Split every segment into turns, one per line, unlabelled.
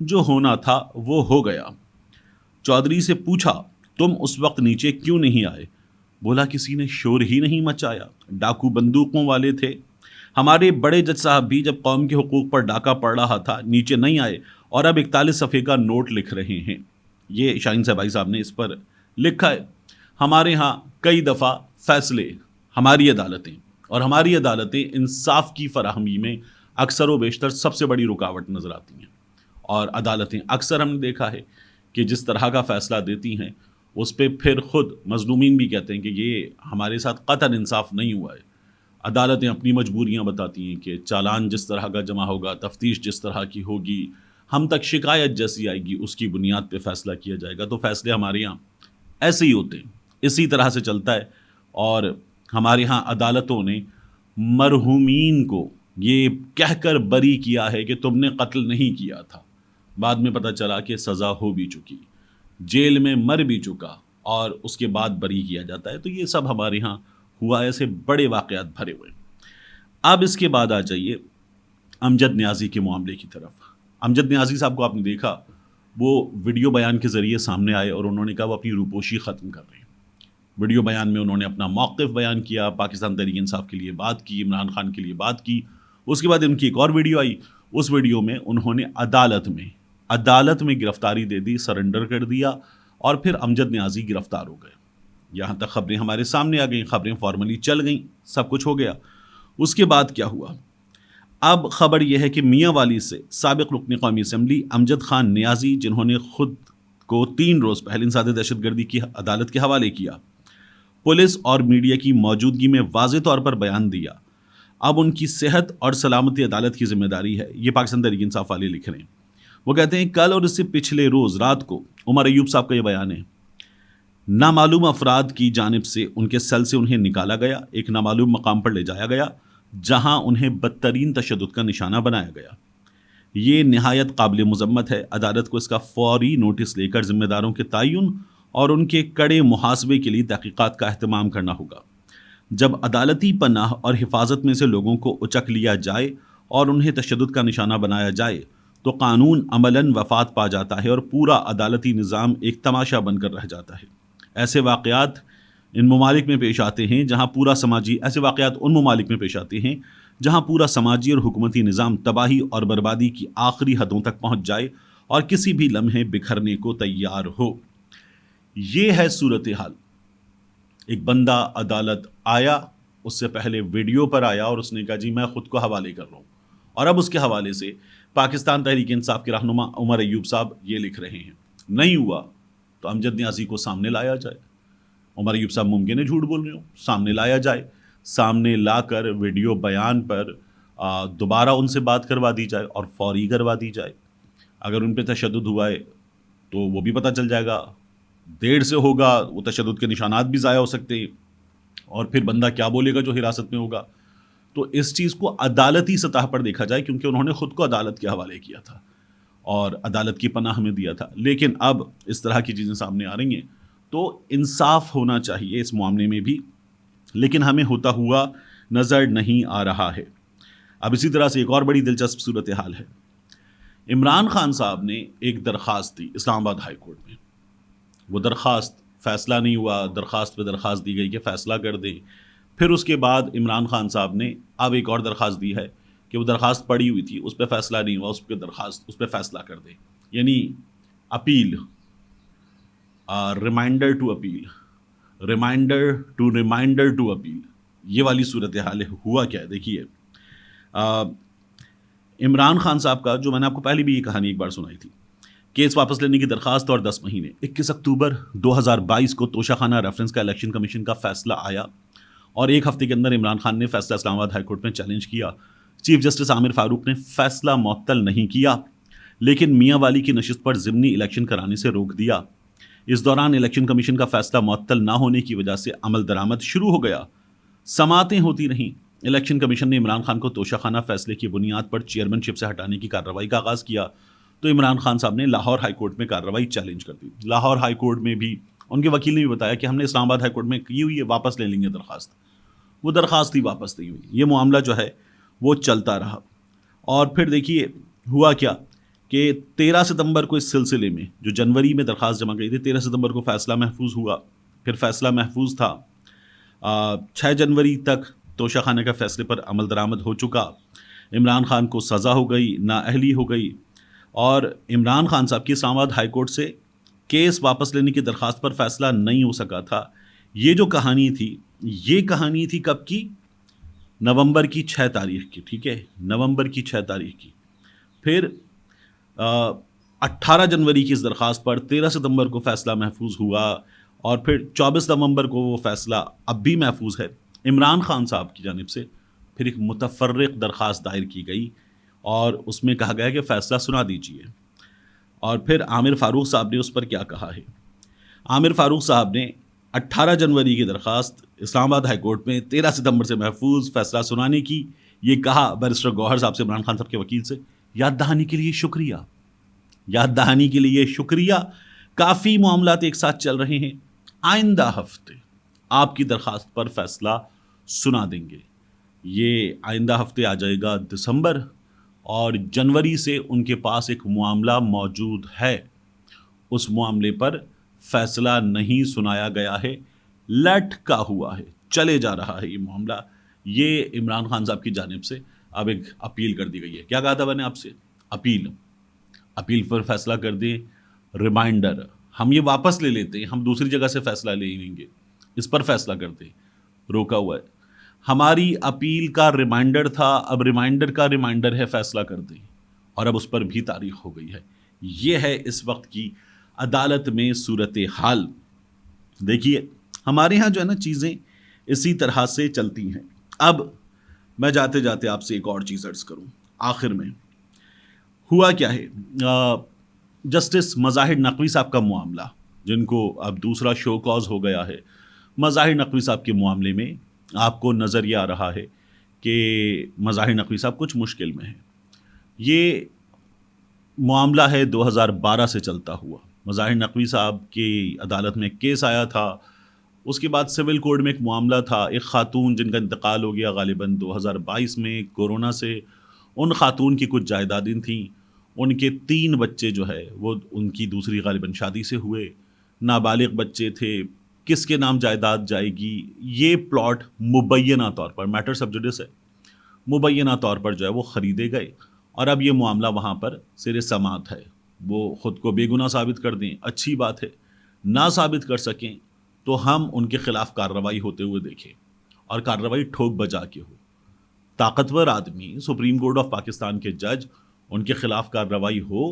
جو ہونا تھا وہ ہو گیا۔ چودھری سے پوچھا تم اس وقت نیچے کیوں نہیں آئے؟ بولا کسی نے شور ہی نہیں مچایا، ڈاکو بندوقوں والے تھے۔ ہمارے بڑے جج صاحب بھی جب قوم کے حقوق پر ڈاکہ پڑ رہا تھا نیچے نہیں آئے اور اب 41 صفحے کا نوٹ لکھ رہے ہیں۔ یہ شاہین صاحبائی صاحب نے اس پر لکھا ہے۔ ہمارے ہاں کئی دفعہ فیصلے، ہماری عدالتیں انصاف کی فراہمی میں اکثر و بیشتر سب سے بڑی رکاوٹ نظر آتی ہیں، اور عدالتیں اکثر ہم نے دیکھا ہے کہ جس طرح کا فیصلہ دیتی ہیں اس پہ پھر خود مظلومین بھی کہتے ہیں کہ یہ ہمارے ساتھ قطعاً انصاف نہیں ہوا ہے۔ عدالتیں اپنی مجبوریاں بتاتی ہیں کہ چالان جس طرح کا جمع ہوگا، تفتیش جس طرح کی ہوگی، ہم تک شکایت جیسی آئے گی اس کی بنیاد پہ فیصلہ کیا جائے گا۔ تو فیصلے ہمارے یہاں ایسے ہی ہوتے ہیں، اسی طرح سے چلتا ہے۔ اور ہمارے ہاں عدالتوں نے مرحومین کو یہ کہہ کر بری کیا ہے کہ تم نے قتل نہیں کیا تھا، بعد میں پتہ چلا کہ سزا ہو بھی چکی، جیل میں مر بھی چکا، اور اس کے بعد بری کیا جاتا ہے۔ تو یہ سب ہمارے ہاں ہوا، ایسے بڑے واقعات بھرے ہوئے۔ اب اس کے بعد آ جائیے امجد نیازی کے معاملے کی طرف۔ امجد نیازی صاحب کو آپ نے دیکھا، وہ ویڈیو بیان کے ذریعے سامنے آئے اور انہوں نے کہا وہ اپنی روپوشی ختم کر رہے ہیں۔ ویڈیو بیان میں انہوں نے اپنا موقف بیان کیا، پاکستان تحریک انصاف کے لیے بات کی، عمران خان کے لیے بات کی۔ اس کے بعد ان کی ایک اور ویڈیو آئی، اس ویڈیو میں انہوں نے عدالت میں گرفتاری دے دی، سرنڈر کر دیا، اور پھر امجد نیازی گرفتار ہو گئے۔ یہاں تک خبریں ہمارے سامنے آ گئیں، خبریں فارملی چل گئیں، سب کچھ ہو گیا۔ اس کے بعد کیا ہوا؟ اب خبر یہ ہے کہ میاں والی سے سابق رکن قومی اسمبلی امجد خان نیازی، جنہوں نے خود کو 3 روز پہلے انسداد دہشت گردی کی عدالت کے حوالے کیا، پولیس اور میڈیا کی موجودگی میں واضح طور پر بیان دیا، اب ان کی صحت اور سلامتی عدالت کی ذمہ داری ہے۔ یہ پاکستان تحریک انصاف والے لکھ رہے ہیں۔ وہ کہتے ہیں کل اور اس سے پچھلے روز رات کو عمر ایوب صاحب کا یہ بیان ہے، نامعلوم افراد کی جانب سے ان کے سیل سے انہیں نکالا گیا، ایک نامعلوم مقام پر لے جایا گیا جہاں انہیں بدترین تشدد کا نشانہ بنایا گیا۔ یہ نہایت قابل مذمت ہے۔ عدالت کو اس کا فوری نوٹس لے کر ذمہ داروں کے تعین اور ان کے کڑے محاسبے کے لیے تحقیقات کا اہتمام کرنا ہوگا۔ جب عدالتی پناہ اور حفاظت میں سے لوگوں کو اچک لیا جائے اور انہیں تشدد کا نشانہ بنایا جائے تو قانون عملاً وفات پا جاتا ہے اور پورا عدالتی نظام ایک تماشا بن کر رہ جاتا ہے۔ ایسے واقعات ان ممالک میں پیش آتے ہیں جہاں پورا سماجی اور حکومتی نظام تباہی اور بربادی کی آخری حدوں تک پہنچ جائے اور کسی بھی لمحے بکھرنے کو تیار ہو۔ یہ ہے صورتحال۔ ایک بندہ عدالت آیا، اس سے پہلے ویڈیو پر آیا اور اس نے کہا جی میں خود کو حوالے کر رہا ہوں، اور اب اس کے حوالے سے پاکستان تحریک انصاف کے رہنما عمر ایوب صاحب یہ لکھ رہے ہیں۔ نہیں ہوا تو امجد نیازی کو سامنے لایا جائے۔ عمر ایوب صاحب ممکن ہے جھوٹ بول رہے ہوں، سامنے لایا جائے، سامنے لا کر ویڈیو بیان پر دوبارہ ان سے بات کروا دی جائے اور فوری کروا دی جائے۔ اگر ان پہ تشدد ہوا ہے تو وہ بھی پتہ چل جائے گا، دیر سے ہوگا، وہ تشدد کے نشانات بھی ضائع ہو سکتے ہیں، اور پھر بندہ کیا بولے گا جو حراست میں ہوگا۔ تو اس چیز کو عدالتی سطح پر دیکھا جائے، کیونکہ انہوں نے خود کو عدالت کے حوالے کیا تھا اور عدالت کی پناہ میں دیا تھا۔ لیکن اب اس طرح کی چیزیں سامنے آ رہی ہیں تو انصاف ہونا چاہیے اس معاملے میں بھی، لیکن ہمیں ہوتا ہوا نظر نہیں آ رہا ہے۔ اب اسی طرح سے ایک اور بڑی دلچسپ صورتحال ہے۔ عمران خان صاحب نے ایک درخواست دی اسلام آباد ہائی کورٹ میں، وہ درخواست، فیصلہ نہیں ہوا، درخواست پہ درخواست دی گئی کہ فیصلہ کر دیں۔ پھر اس کے بعد عمران خان صاحب نے اب ایک اور درخواست دی ہے کہ وہ درخواست پڑی ہوئی تھی، اس پہ فیصلہ نہیں ہوا، اس پہ فیصلہ کر دیں، یعنی اپیل، ریمائنڈر ٹو اپیل، یہ والی صورتحال ہے۔ ہوا کیا ہے دیکھیے، عمران خان صاحب کا، جو میں نے آپ کو پہلے بھی یہ کہانی ایک بار سنائی تھی، کیس واپس لینے کی درخواست اور 10 مہینے، 21 اکتوبر 2022 کو توشہ خانہ ریفرنس کا الیکشن کمیشن کا فیصلہ آیا اور ایک ہفتے کے اندر عمران خان نے فیصلہ اسلام آباد ہائی کورٹ میں چیلنج کیا۔ چیف جسٹس عامر فاروق نے فیصلہ معطل نہیں کیا، لیکن میاں والی کی نشست پر ضمنی الیکشن کرانے سے روک دیا۔ اس دوران الیکشن کمیشن کا فیصلہ معطل نہ ہونے کی وجہ سے عمل درآمد شروع ہو گیا، سماعتیں ہوتی رہیں۔ الیکشن کمیشن نے عمران خان کو توشہ خانہ فیصلے کی بنیاد پر چیئرمین شپ سے ہٹانے کی کارروائی کا آغاز کیا، تو عمران خان صاحب نے لاہور ہائی کورٹ میں کارروائی چیلنج کر دی۔ لاہور ہائی کورٹ میں بھی ان کے وکیل نے بھی بتایا کہ ہم نے اسلام آباد ہائی کورٹ میں کی ہوئی ہے، واپس لے لیں گے درخواست۔ وہ درخواست ہی واپس نہیں ہوئی۔ یہ معاملہ جو ہے وہ چلتا رہا، اور پھر دیکھیے ہوا کیا کہ 13 ستمبر کو اس سلسلے میں جو جنوری میں درخواست جمع کی تھی 13 ستمبر کو فیصلہ محفوظ ہوا. پھر فیصلہ محفوظ تھا 6 جنوری تک توشہ خانے کا فیصلے پر عمل درآمد ہو چکا. عمران خان کو سزا ہو گئی، نااہلی ہو گئی، اور عمران خان صاحب کی اسلام آباد ہائی کورٹ سے کیس واپس لینے کی درخواست پر فیصلہ نہیں ہو سکا تھا. یہ جو کہانی تھی، یہ کہانی تھی کب کی؟ نومبر کی 6 تاریخ کی. ٹھیک ہے، نومبر کی 6 تاریخ کی. پھر 18 جنوری کی اس درخواست پر 13 ستمبر کو فیصلہ محفوظ ہوا، اور پھر 24 نومبر کو وہ فیصلہ اب بھی محفوظ ہے. عمران خان صاحب کی جانب سے پھر ایک متفرق درخواست دائر کی گئی اور اس میں کہا گیا کہ فیصلہ سنا دیجیے. اور پھر عامر فاروق صاحب نے اس پر کیا کہا ہے؟ عامر فاروق صاحب نے 18 جنوری کی درخواست اسلام آباد ہائی کورٹ میں 13 ستمبر سے محفوظ فیصلہ سنانے کی یہ کہا بیرسٹر گوہر صاحب سے، عمران خان صاحب کے وکیل سے، یاد دہانی کے لیے شکریہ، یاد دہانی کے لیے شکریہ. کافی معاملات ایک ساتھ چل رہے ہیں، آئندہ ہفتے آپ کی درخواست پر فیصلہ سنا دیں گے. یہ آئندہ ہفتے آ جائے گا دسمبر، اور جنوری سے ان کے پاس ایک معاملہ موجود ہے. اس معاملے پر فیصلہ نہیں سنایا گیا ہے، لٹکا ہوا ہے، چلے جا رہا ہے یہ معاملہ. یہ عمران خان صاحب کی جانب سے اب ایک اپیل کر دی گئی ہے. کیا کہا تھا میں نے آپ سے؟ اپیل پر فیصلہ کر دیں. ریمائنڈر، ہم یہ واپس لے لیتے ہیں، ہم دوسری جگہ سے فیصلہ لے لیں گے، اس پر فیصلہ کر دیں. روکا ہوا ہے. ہماری اپیل کا ریمائنڈر تھا، اب ریمائنڈر کا ریمائنڈر ہے، فیصلہ کر دیں. اور اب اس پر بھی تاریخ ہو گئی ہے. یہ ہے اس وقت کی عدالت میں صورت حال. دیکھیے ہمارے ہاں جو ہے نا چیزیں اسی طرح سے چلتی ہیں. اب میں جاتے جاتے آپ سے ایک اور چیز عرض کروں. آخر میں ہوا کیا ہے؟ جسٹس مظاہر نقوی صاحب کا معاملہ، جن کو اب دوسرا شو کاز ہو گیا ہے، مظاہر نقوی صاحب کے معاملے میں آپ کو نظر یہ آ رہا ہے کہ مظاہر نقوی صاحب کچھ مشکل میں ہیں. یہ معاملہ ہے 2012 سے چلتا ہوا. مظاہر نقوی صاحب کی عدالت میں کیس آیا تھا، اس کے بعد سول کوڈ میں ایک معاملہ تھا. ایک خاتون جن کا انتقال ہو گیا غالباً 2022 میں کورونا سے. ان خاتون کی کچھ جائیدادیں تھیں، ان کے 3 بچے جو ہے وہ ان کی دوسری غالباً شادی سے ہوئے، نابالغ بچے تھے. کس کے نام جائیداد جائے گی، یہ پلاٹ مبینہ طور پر، میٹر سب جوڈس ہے، مبینہ طور پر جو ہے وہ خریدے گئے. اور اب یہ معاملہ وہاں پر زیر سماعت ہے. وہ خود کو بے گناہ ثابت کر دیں، اچھی بات ہے. نہ ثابت کر سکیں تو ہم ان کے خلاف کارروائی ہوتے ہوئے دیکھیں، اور کارروائی ٹھوک بجا کے ہو. طاقتور آدمی، سپریم کورٹ آف پاکستان کے جج، ان کے خلاف کارروائی ہو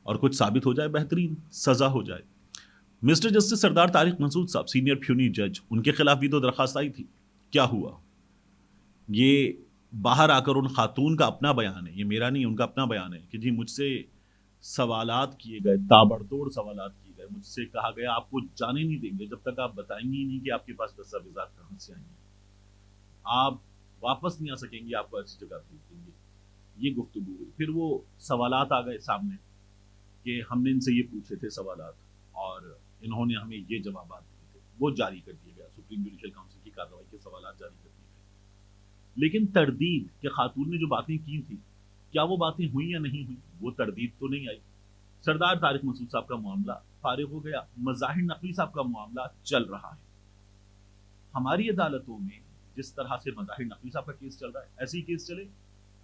اور کچھ ثابت ہو جائے، بہترین، سزا ہو جائے. مسٹر جسٹس سردار طارق مسعود صاحب، سینئر پیونی جج، ان کے خلاف بھی تو درخواست آئی تھی. کیا ہوا؟ یہ باہر آ کر ان خاتون کا اپنا بیان ہے، یہ میرا نہیں، ان کا اپنا بیان ہے کہ جی مجھ سے سوالات کیے گئے، تابڑ توڑ سوالات کیے گئے، مجھ سے کہا گیا آپ کو جانے نہیں دیں گے جب تک آپ بتائیں گے ہی نہیں کہ آپ کے پاس دستاویزات کہاں سے آئیں گے، آپ واپس نہیں آ سکیں گے، آپ کو ایسی جگہ بھیج دیں گے. یہ گفتگو ہوئی. پھر وہ سوالات آ گئے سامنے کہ ہم نے ان سے یہ پوچھے تھے سوالات، اور انہوں نے ہمیں یہ جوابات دیے تھے. وہ جاری کر دیا گیا، سپریم جوڈیشل کاؤنسل کی کارروائی کے سوالات جاری کر دیے گئے. لیکن تردید کہ خاتون نے جو باتیں کی تھیں کیا وہ باتیں ہوئیں یا نہیں ہوئیں، وہ تردید تو نہیں آئی. سردار طارق مسعود صاحب کا معاملہ فارغ ہو گیا، مظاہر نقوی صاحب کا معاملہ چل رہا ہے. ہماری عدالتوں میں جس طرح سے مظاہر نقوی صاحب کا کیس چل رہا ہے، ایسے ہی کیس چلے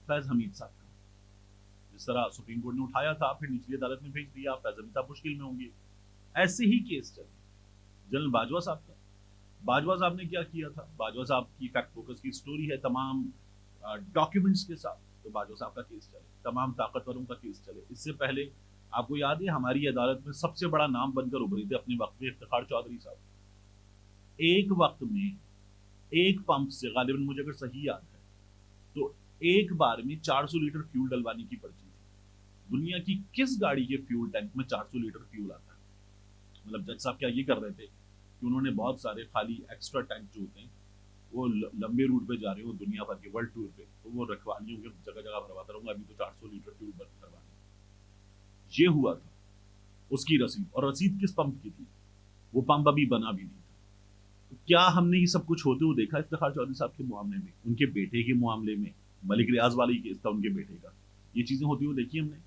فیض حمید صاحب کا. جس طرح سپریم کورٹ نے اٹھایا تھا پھر نچلی عدالت میں بھیج دیا، فیض حمید صاحب مشکل میں ہوں گے، ایسے ہی کیس چلے. جنرل باجوہ صاحب کا، باجوہ صاحب نے کیا کیا تھا، باجوہ صاحب کی فیکٹ فوکس کی سٹوری ہے تمام ڈاکیومنٹس کے ساتھ. تو باجوہ صاحب کا کیس چلے، تمام طاقتوروں کا کیس چلے. اس سے پہلے آپ کو یاد ہے ہماری عدالت میں سب سے بڑا نام بن کر ابھری تھے اپنے وقت میں افتخار چودھری صاحب. ایک وقت میں ایک پمپ سے غالباً مجھے اگر صحیح یاد ہے تو ایک بار میں 400 لیٹر فیول ڈلوانے کی پرچی تھی. دنیا کی کس گاڑی کے فیول ٹینک میں 400 لیٹر فیول آتا ہے؟ مطلب جج صاحب کیا یہ کر رہے تھے کہ انہوں نے بہت سارے خالی ایکسٹرا ٹینک جو ہوتے ہیں وہ لمبے روٹ پہ جا رہے ہوں دنیا بھر کے ورلڈ ٹور پہ، تو وہ رکھوالیوں کے جگہ جگہ بھرواتا رہوں گا، ابھی تو 400 لیٹر فیول برن کروانے. یہ ہوا تھا. اس کی رسید، اور رسید کس پمپ کی تھی؟ وہ پمپ ابھی بنا بھی نہیں تھا. کیا ہم نے یہ سب کچھ ہوتے ہوئے دیکھا افتخار چودھری صاحب کے معاملے میں، ان کے بیٹے کے معاملے میں، ملک ریاض والی کیس تھا ان کے بیٹے کا، یہ چیزیں ہوتی ہوئی دیکھی ہم نے.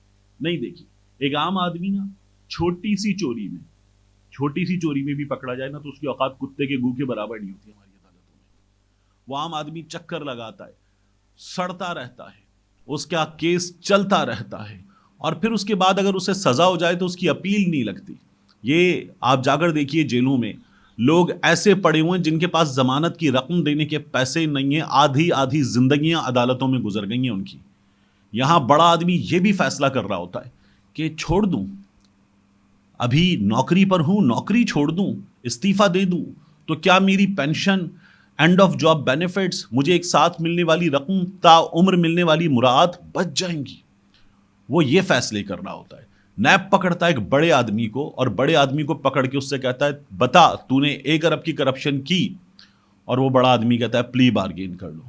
نہیں دیکھیے، ایک عام آدمی نا چھوٹی سی چوری میں بھی پکڑا جائے نا تو اس کی اوقات کتے کے گو کے برابر نہیں ہوتی ہماری عدالتوں میں. وہ عام آدمی چکر لگاتا ہے، سڑتا رہتا ہے، اس کا کیس چلتا رہتا ہے، اور پھر اس کے بعد اگر اسے سزا ہو جائے تو اس کی اپیل نہیں لگتی. یہ آپ جا کر دیکھیے جیلوں میں لوگ ایسے پڑے ہوئے ہیں جن کے پاس ضمانت کی رقم دینے کے پیسے نہیں ہیں، آدھی آدھی زندگیاں عدالتوں میں گزر گئی ہیں ان کی. یہاں بڑا آدمی یہ بھی فیصلہ کر رہا ہوتا ہے کہ چھوڑ دوں، ابھی نوکری پر ہوں، نوکری چھوڑ دوں، استعفیٰ دے دوں تو کیا میری pension, and of job benefits, مجھے ایک ساتھ ملنے والی رقم، تا عمر ملنے والی مراعات بچ جائیں گی. وہ یہ فیصلے کر رہا ہوتا ہے. نیب پکڑتا ہے ایک بڑے آدمی کو، اور بڑے آدمی کو پکڑ کے اس سے کہتا ہے بتا تو نے 1 ارب کی کرپشن کی، اور وہ بڑا آدمی کہتا ہے پلی بارگین کر لو،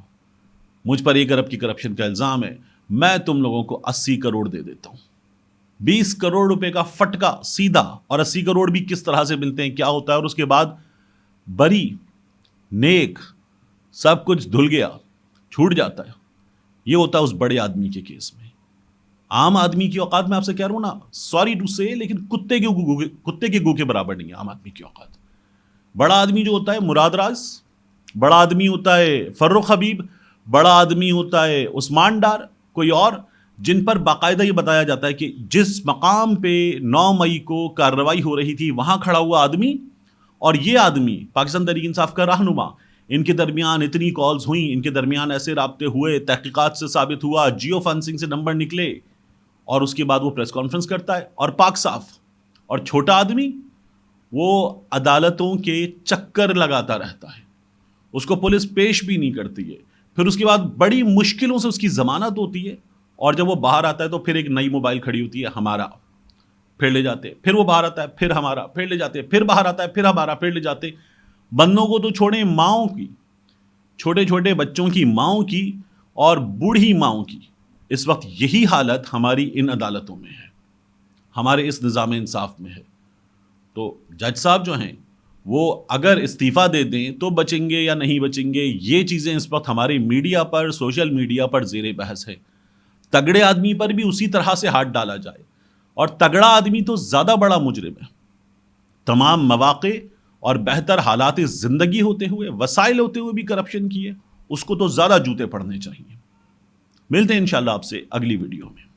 مجھ پر 1 ارب کی کرپشن کا الزام ہے، میں تم لوگوں کو 80 کروڑ دے دیتا ہوں. 20 کروڑ کا فٹکا سیدھا. اور 80 کروڑ بھی کس طرح سے ملتے ہیں، کیا ہوتا ہے، اور اس کے بعد بری نیک سب کچھ دھل گیا، چھوٹ جاتا ہے. یہ ہوتا ہے اس بڑے آدمی کے کیس میں. عام آدمی کی اوقات میں آپ سے کہہ رہا ہوں نا، سوری ٹو سے، لیکن کتے کے گو کے برابر نہیں ہے عام آدمی کی اوقات. بڑا آدمی جو ہوتا ہے مراد راز، بڑا آدمی ہوتا ہے فرخ حبیب، بڑا آدمی ہوتا ہے عثمان ڈار، کوئی اور، جن پر باقاعدہ یہ بتایا جاتا ہے کہ جس مقام پہ 9 مئی کو کارروائی ہو رہی تھی وہاں کھڑا ہوا آدمی، اور یہ آدمی پاکستان تحریک انصاف کا رہنما، ان کے درمیان اتنی کالز ہوئیں، ان کے درمیان ایسے رابطے ہوئے، تحقیقات سے ثابت ہوا، جیو فنسنگ سے نمبر نکلے، اور اس کے بعد وہ پریس کانفرنس کرتا ہے اور پاک صاف. اور چھوٹا آدمی وہ عدالتوں کے چکر لگاتا رہتا ہے، اس کو پولیس پیش بھی نہیں کرتی ہے، پھر اس کے بعد بڑی مشکلوں سے اس کی ضمانت ہوتی ہے، اور جب وہ باہر آتا ہے تو پھر ایک نئی موبائل کھڑی ہوتی ہے، ہمارا، پھر لے جاتے، پھر وہ باہر آتا ہے، پھر ہمارا، پھر لے جاتے، پھر باہر آتا ہے، پھر ہمارا، پھر لے جاتے. بندوں کو تو چھوڑیں، ماؤں کی، چھوٹے چھوٹے بچوں کی ماؤں کی اور بوڑھی ماؤں کی اس وقت یہی حالت ہماری ان عدالتوں میں ہے، ہمارے اس نظام انصاف میں ہے. تو جج صاحب جو ہیں وہ اگر استعفیٰ دے دیں تو بچیں گے یا نہیں بچیں گے، یہ چیزیں اس وقت ہمارے میڈیا پر، سوشل میڈیا پر زیر بحث ہے. تگڑے آدمی پر بھی اسی طرح سے ہاتھ ڈالا جائے، اور تگڑا آدمی تو زیادہ بڑا مجرم ہے. تمام مواقع اور بہتر حالات زندگی ہوتے ہوئے، وسائل ہوتے ہوئے بھی کرپشن کی ہے، اس کو تو زیادہ جوتے پڑنے چاہیے. ملتے ہیں انشاءاللہ آپ سے اگلی ویڈیو میں.